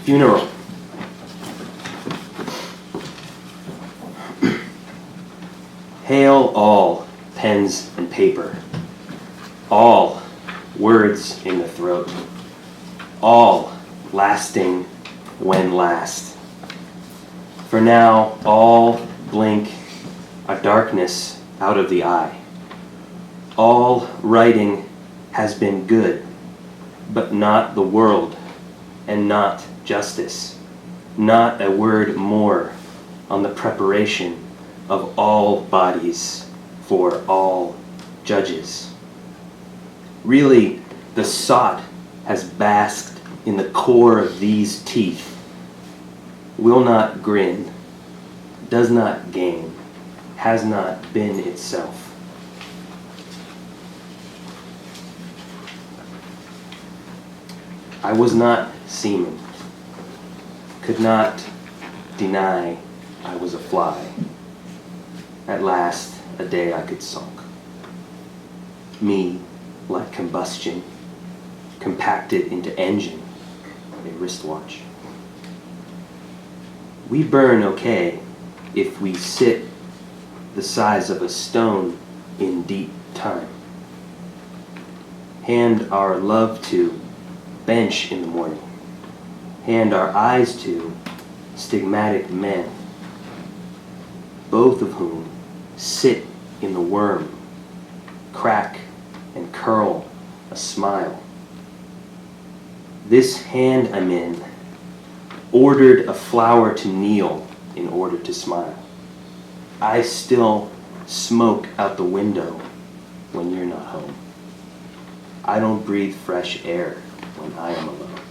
Funeral. Hail all pens and paper, all words in the throat, all lasting when last. For now all blink a darkness out of the eye. All writing has been good, but not the world and not justice, not a word more on the preparation of all bodies for all judges. Really, the sot has basked in the core of these teeth, will not grin, does not gain, has not been itself. I was not seaman, could not deny I was a fly. At last, a day I could sulk. Me, like combustion, compacted into engine, a wristwatch. We burn okay if we sit the size of a stone in deep time. Hand our love to bench in the morning. Hand our eyes to stigmatic men, both of whom sit in the worm, crack and curl a smile. This hand I'm in ordered a flower to kneel in order to smile. I still smoke out the window when you're not home. I don't breathe fresh air when I am alone.